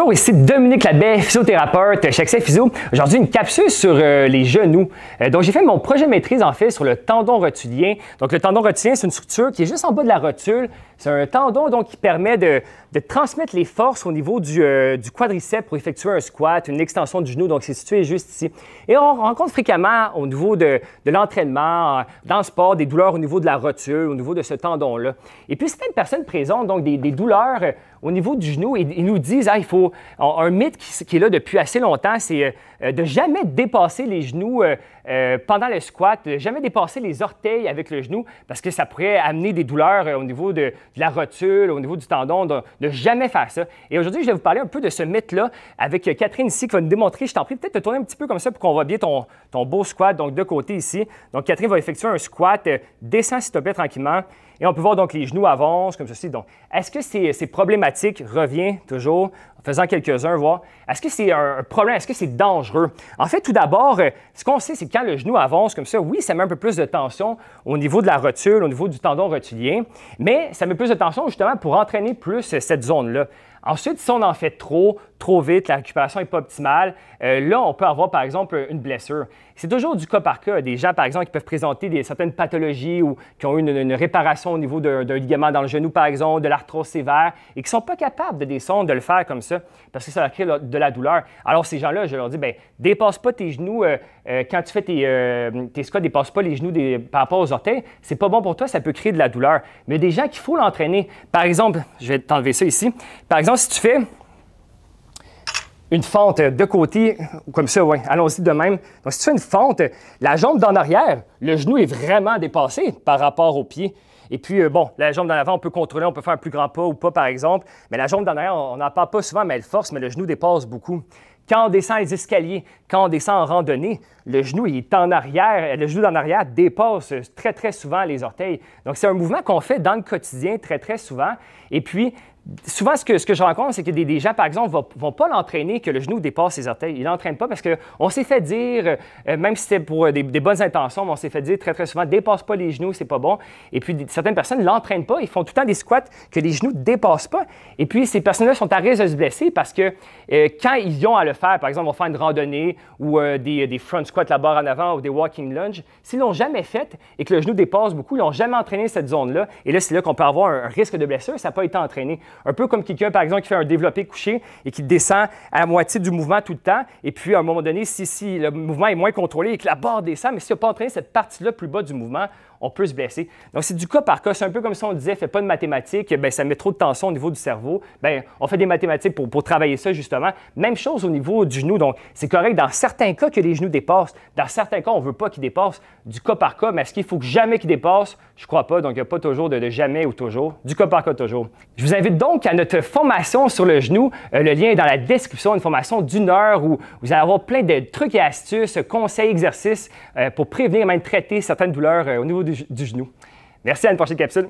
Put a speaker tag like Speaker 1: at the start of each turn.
Speaker 1: Bonjour, ici Dominique Labbé, physiothérapeute chez Accès Physio. Aujourd'hui, une capsule sur les genoux. Donc, j'ai fait mon projet de maîtrise, en fait, sur le tendon rotulien. Donc, le tendon rotulien, c'est une structure qui est juste en bas de la rotule. C'est un tendon donc, qui permet de transmettre les forces au niveau du quadriceps pour effectuer un squat, une extension du genou. Donc, c'est situé juste ici. Et on rencontre fréquemment au niveau de l'entraînement, dans le sport, des douleurs au niveau de la rotule, au niveau de ce tendon-là. Et puis, certaines personnes présentent donc des douleurs au niveau du genou et ils nous disent il faut un mythe qui est là depuis assez longtemps, c'est de jamais dépasser les genoux pendant le squat, de jamais dépasser les orteils avec le genou parce que ça pourrait amener des douleurs au niveau de la rotule, au niveau du tendon, de jamais faire ça. Et aujourd'hui, je vais vous parler un peu de ce mythe-là avec Catherine ici qui va nous démontrer. Je t'en prie peut-être de tourner un petit peu comme ça pour qu'on voit bien ton beau squat, donc de côté ici. Donc Catherine va effectuer un squat, descends s'il te plaît tranquillement. Et on peut voir donc les genoux avancent comme ceci. Donc, est-ce que c'est problématique? Reviens toujours en faisant quelques-uns, voir. Est-ce que c'est un problème? Est-ce que c'est dangereux? En fait, tout d'abord, ce qu'on sait, c'est que quand le genou avance comme ça, oui, ça met un peu plus de tension au niveau de la rotule, au niveau du tendon rotulien, mais ça met plus de tension justement pour entraîner plus cette zone-là. Ensuite, si on en fait trop vite, la récupération n'est pas optimale, là, on peut avoir, par exemple, une blessure. C'est toujours du cas par cas. Des gens, par exemple, qui peuvent présenter certaines pathologies ou qui ont eu une réparation au niveau d'un ligament dans le genou, par exemple, de l'arthrose sévère, et qui ne sont pas capables de descendre, de le faire comme ça, parce que ça va créer de la douleur. Alors, ces gens-là, je leur dis, bien, dépasse pas tes genoux, quand tu fais tes squats, dépasse pas les genoux par rapport aux orteils. C'est pas bon pour toi, ça peut créer de la douleur. Mais il y a des gens qu'il faut l'entraîner. Par exemple, je vais t'enlever ça ici. Par exemple, si tu fais une fente de côté, comme ça, oui, allons-y de même. Donc, si tu fais une fente, la jambe d'en arrière, le genou est vraiment dépassé par rapport au pied. Et puis, bon, la jambe d'en avant, on peut contrôler, on peut faire un plus grand pas ou pas, par exemple. Mais la jambe d'en arrière, on n'en parle pas souvent, mais elle force, mais le genou dépasse beaucoup. Quand on descend les escaliers, quand on descend en randonnée, le genou il est en arrière, le genou d'en arrière dépasse très souvent les orteils. Donc, c'est un mouvement qu'on fait dans le quotidien très souvent. Et puis, souvent, ce que je rencontre, c'est que des gens, par exemple, ne vont pas l'entraîner que le genou dépasse ses orteils. Ils ne l'entraînent pas parce qu'on s'est fait dire, même si c'était pour des bonnes intentions, mais on s'est fait dire très souvent, dépasse pas les genoux, c'est pas bon. Et puis, certaines personnes ne l'entraînent pas. Ils font tout le temps des squats que les genoux ne dépassent pas. Et puis, ces personnes-là sont à risque de se blesser parce que quand ils ont à le faire, par exemple, on va faire une randonnée ou des front squats la barre en avant ou des walking lunges, s'ils ne l'ont jamais fait et que le genou dépasse beaucoup, ils n'ont jamais entraîné cette zone-là. Et là, c'est là qu'on peut avoir un risque de blessure. Ça n'a pas été entraîné. Un peu comme quelqu'un, par exemple, qui fait un développé couché et qui descend à la moitié du mouvement tout le temps. Et puis, à un moment donné, si le mouvement est moins contrôlé et que la barre descend, mais s'il n'a pas entraîné cette partie-là plus bas du mouvement, on peut se blesser. Donc, c'est du cas par cas. C'est un peu comme si on disait, fais pas de mathématiques, bien, ça met trop de tension au niveau du cerveau. Bien, on fait des mathématiques pour travailler ça, justement. Même chose au niveau du genou. Donc, c'est correct dans certains cas que les genoux dépassent. Dans certains cas, on ne veut pas qu'ils dépassent. Du cas par cas, mais est-ce qu'il faut que jamais qu'ils dépassent? Je ne crois pas. Donc, il n'y a pas toujours de jamais ou toujours. Du cas par cas, toujours. Je vous invite donc à notre formation sur le genou. Le lien est dans la description. Une formation d'1 heure où vous allez avoir plein de trucs et astuces, conseils, exercices pour prévenir et même traiter certaines douleurs au niveau du genou. Merci, à une prochaine capsule.